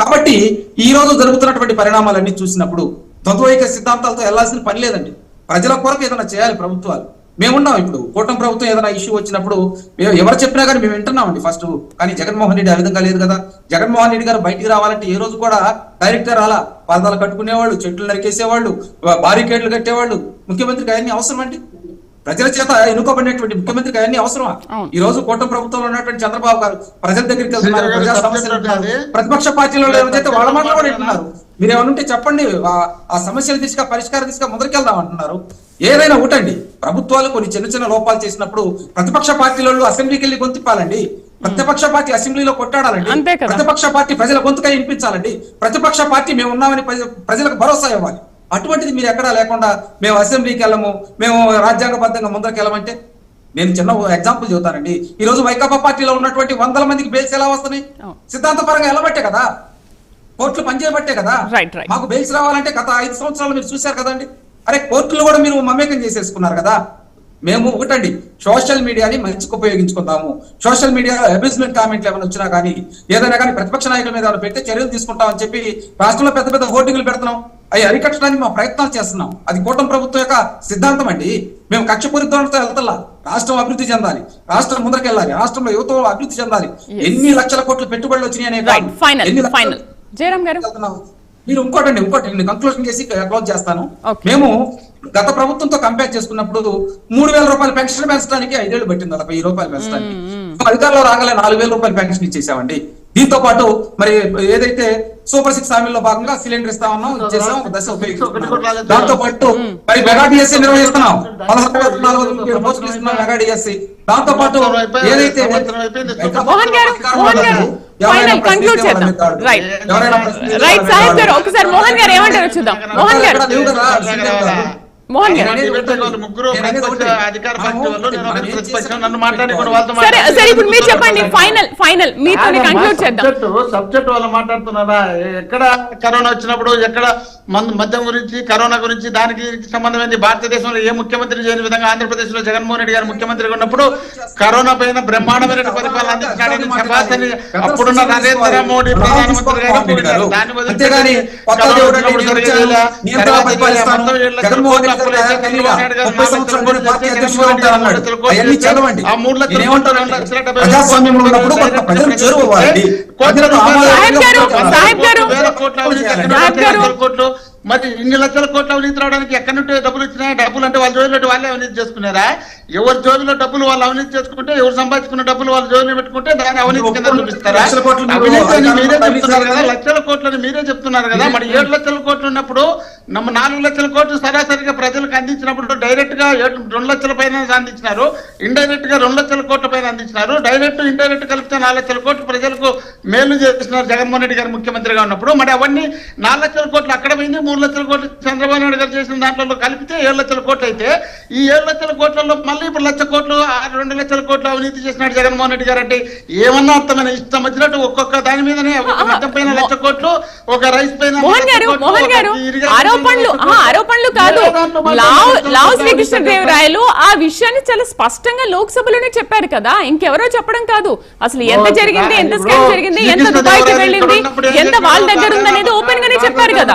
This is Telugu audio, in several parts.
కాబట్టి ఈ రోజు జరుగుతున్నటువంటి పరిణామాలన్నీ చూసినప్పుడు ద్వంద్వైక సిద్ధాంతాలతో వెళ్లాల్సిన పని లేదండి. ప్రజల కొరకు ఏదైనా చేయాలి ప్రభుత్వాలు. మేమున్నాం. ఇప్పుడు కూటమి ప్రభుత్వం ఏదైనా ఇష్యూ వచ్చినప్పుడు ఎవరు చెప్పినా కానీ మేము వింటున్నామండి ఫస్ట్. కానీ జగన్మోహన్ రెడ్డి ఆ విధంగా లేదు కదా. జగన్మోహన్ రెడ్డి గారు బయటికి రావాలంటే ఏ రోజు కూడా డైరెక్టర్ అలా పాదాలు కట్టుకునేవాళ్ళు, చెట్లు నరికేసేవాళ్ళు, బారికేడ్లు కట్టేవాళ్ళు. ముఖ్యమంత్రికి అవన్నీ అవసరం అండి? ప్రజల చేత ఎన్నుకోబడినటువంటి ముఖ్యమంత్రికి అవన్నీ అవసరమా? ఈ రోజు కూటమి ప్రభుత్వంలో ఉన్నటువంటి చంద్రబాబు గారు ప్రజల దగ్గరికి వెళ్తున్నారు, ప్రజా సమస్యలు అంటున్నారు. ప్రతిపక్ష పార్టీలో ఎవరైతే వాళ్ళ మాటలు కూడా వింటున్నారు. మీరు ఏమనుంటే చెప్పండి, ఆ సమస్యలు దిశగా పరిష్కారం దిశగా ముందరికెళ్దాం అంటున్నారు. ఏదైనా ఒకటండి, ప్రభుత్వాలు కొన్ని చిన్న చిన్న లోపాలు చేసినప్పుడు ప్రతిపక్ష పార్టీలలో అసెంబ్లీకి వెళ్ళి గొంతిప్పాలండి. ప్రతిపక్ష పార్టీ అసెంబ్లీలో కొట్టాడాలండి. ప్రతిపక్ష పార్టీ ప్రజల గొంతుకై వినిపించాలండి. ప్రతిపక్ష పార్టీ మేము ఉన్నామని ప్రజలకు భరోసా ఇవ్వాలి. అటువంటిది మీరు ఎక్కడా లేకుండా మేము అసెంబ్లీకి వెళ్ళము, మేము రాజ్యాంగబద్ధంగా ముందరికి వెళ్ళమంటే, నేను చిన్న ఎగ్జాంపుల్ చెబుతానండి. ఈ రోజు వైకాపా పార్టీలో ఉన్నటువంటి 100 మందికి బెయిల్స్ ఎలా వస్తున్నాయి? సిద్ధాంతపరంగా వెళ్ళబట్టే కదా, కోర్టులు పనిచేయబట్టే కదా. మాకు బెయిల్స్ రావాలంటే గత 5 సంవత్సరాలు మీరు చూశారు కదండి. అరే కోర్టులు కూడా మీరు మమేకం చేసేసుకున్నారు కదా. మేము ఒకటండి, సోషల్ మీడియాని మంచికి ఉపయోగించుకుందాము. సోషల్ మీడియా అబ్యూజ్మెంట్ కామెంట్లు ఏమైనా వచ్చినా కానీ, ఏదైనా కానీ ప్రతిపక్ష నాయకుల మీద పెడితే చర్యలు తీసుకుంటామని చెప్పి రాష్ట్రంలో పెద్ద పెద్ద హోర్డింగ్లు పెడుతున్నాం. అవి అరికట్టడానికి మా ప్రయత్నాలు చేస్తున్నాం. అది కూటమి ప్రభుత్వం యొక్క సిద్ధాంతం అండి. మేము కక్షపూరితంతో వెళ్తల్లా. రాష్ట్రం అభివృద్ధి చెందాలి, రాష్ట్రం ముందరకెళ్ళాలి, రాష్ట్రంలో యువత అభివృద్ధి చెందాలి. ఎన్ని లక్షల కోట్ల పెట్టుబడులు వచ్చినాయనే మీరు ఇంకోటి నేను కంక్లూజన్ చేసి క్లోజ్ చేస్తాను. మేము గత ప్రభుత్వంతో కంపేర్ చేసుకున్నప్పుడు 3000 రూపాయల పెన్షన్ పెంచడానికి 5 ఏళ్ళు పట్టింది, 1000 రూపాయలు పెంచడానికి. అధికారంలో రాగానే 4000 రూపాయల పెన్షన్ ఇచ్చేసామండి. దీంతో పాటు మరి ఏదైతే సూపర్ 6 హామీల్లో భాగంగా సిలిండర్ ఇస్తా ఉన్నాం, ఇచ్చేసాం, ఒక దశ ఉపయోగిస్తున్నాం. దాంతో పాటు మరి మెగా డిఎస్సీ నిర్వహిస్తున్నాం, 14,407 పోస్టులు ఇస్తున్నాం మెగా డిఎస్సీ. దాంతో పాటు ఏదైతే మోహన్ గారు ఇప్పుడు మీరు చెప్పండి, ఫైనల్ మీతో కంక్లూడ్ చేద్దాం. సబ్జెక్ట్ వాళ్ళు మాట్లాడుతున్నారా? ఎక్కడ కరోనా వచ్చినప్పుడు ఎక్కడ మద్యం గురించి, కరోనా గురించి, దానికి సంబంధమైంది భారతదేశంలో ఏ ముఖ్యమంత్రి చేయని విధంగా ఆంధ్రప్రదేశ్ లో జగన్మోహన్ రెడ్డి గారు ముఖ్యమంత్రిగా ఉన్నప్పుడు కరోనా పైన బ్రహ్మాండమైన పరిపాలన అందించడానికి శభాషని అప్పుడున్న నరేంద్ర మోడీ ప్రధానమంత్రి గారు దాని బదులు కోట్లు మరి ఇన్ని లక్షల కోట్ల అవినీతి రావడానికి ఎక్కడి నుండి డబ్బులు ఇచ్చినాయి? డబ్బులు అంటే వాళ్ళ జోబులో వాళ్ళే అవినీతి చేసుకున్నారా? ఎవరి జోబులో డబ్బులు వాళ్ళు అవినీతి చేసుకుంటే, ఎవరు సంపాదించుకున్న డబ్బులు వాళ్ళ జోబులో పెట్టుకుంటే దాన్ని అవినీతి కింద చూపిస్తారా? అవినీతి అని మీరే చెప్తున్నారు కదా, లక్షల కోట్లని మీరే చెప్తున్నారు కదా. మరి 7 లక్షల కోట్లు ఉన్నప్పుడు 4 లక్షల కోట్లు సరాసరిగా ప్రజలకు అందించినప్పుడు డైరెక్ట్ గా 2 లక్షల పైన అందించినారు, ఇండైరెక్ట్ గా 2 లక్షల కోట్ల పైన అందించినారు. డైరెక్ట్ ఇండైరెక్ట్ కలిపితే 4 లక్షల కోట్లు ప్రజలకు మేలు చేస్తున్నారు జగన్మోహన్ రెడ్డి గారు ముఖ్యమంత్రిగా ఉన్నప్పుడు. మరి అవన్నీ 4 లక్షల కోట్లు అక్కడ పోయింది, 3 లక్షల కోట్లు చంద్రబాబు నాయుడు గారు చేసిన దాంట్లో కలిపితే 7 లక్షల కోట్లు అయితే, ఈ 7 లక్షల కోట్లలో మళ్ళీ ఇప్పుడు 1 లక్ష కోట్లు 2 లక్షల కోట్లు అవినీతి చేసినాడు జగన్మోహన్ రెడ్డి గారు. అంటే ఏమన్నా అర్థమైన ఇష్టం వచ్చినట్టు ఒక్కొక్క దాని మీదనే, ఒక మద్యం పైన 1 లక్ష కోట్లు, ఒక రైస్ పైన ఆరోపణలు కాదు. లావు శ్రీకృష్ణదేవరాయలు ఆ విషయాన్ని చాలా స్పష్టంగా లోక్సభలోనే చెప్పారు కదా, ఇంకెవరో చెప్పడం కాదు. అసలు ఎంత జరిగింది, ఎంత స్కామ్ జరిగింది, ఎంత దుబాయ్కి వెళ్ళింది, ఎంత వాళ్ళ దగ్గర ఉందనేది ఓపెన్ గానే చెప్పారు కదా.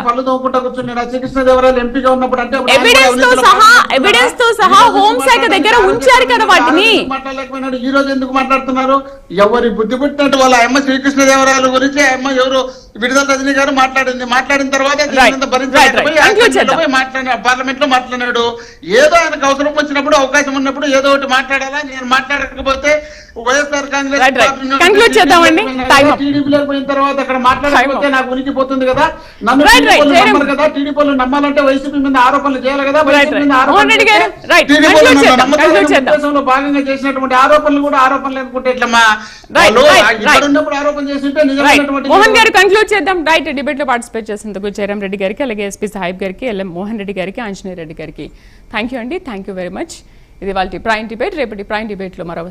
ఎవిడెన్స్ తో సహా హోంశాఖ దగ్గర ఉంచారు కదా వాటిని. మాట్లాడలేకపోయినాడు. ఈ రోజు ఎందుకు మాట్లాడుతున్నారు? ఎవరి బుద్ధి పుట్టినట్టు వాళ్ళ అమ్మ శ్రీకృష్ణదేవరాయల గురించి అమ్మ ఎవరు విడుదల రజనీ గారు మాట్లాడిన తర్వాత పార్లమెంట్ లో మాట్లాడాడు. ఏదో ఆయనకు అవసరం వచ్చినప్పుడు, అవకాశం ఉన్నప్పుడు ఏదో ఒకటి మాట్లాడాలా. నేను మాట్లాడకపోతే వైఎస్ఆర్ కాంగ్రెస్ టీడీపీలోకి పోయిన తర్వాత అక్కడ మాట్లాడకపోతే నాకు ఉనికిపోతుంది కదా. నన్ను నమ్మరు కదా. టీడీపీలో నమ్మాలంటే వైసీపీ మీద ఆరోపణలు చేయాలి కదా. దేశంలో భాగంగా చేసినటువంటి ఆరోపణలు కూడా ఆరోపణలు అనుకుంటే ఇట్లా ఉన్నప్పుడు ఆరోపణ చేస్తుంటే నిజమైనటువంటి. మోహన్ గారు కంక్లూడ్ చేద్దాం. రైట్, డిబేట్ లో పార్టిసిపేట్ చేసేందుకు జయరాం రెడ్డి గారికి, అలాగే ఎస్పీ సాహిబ్ గారికి, ఎల్ఎం మోహన్ రెడ్డి గారికి, ఆంజనేయ రెడ్డి గారికి థ్యాంక్ యూ అండి. Thank you very much. ఇది వాళ్ళ ప్రైమ్ డిబేట్. రేపటి ప్రైమ్ డిబేట్ లో మరో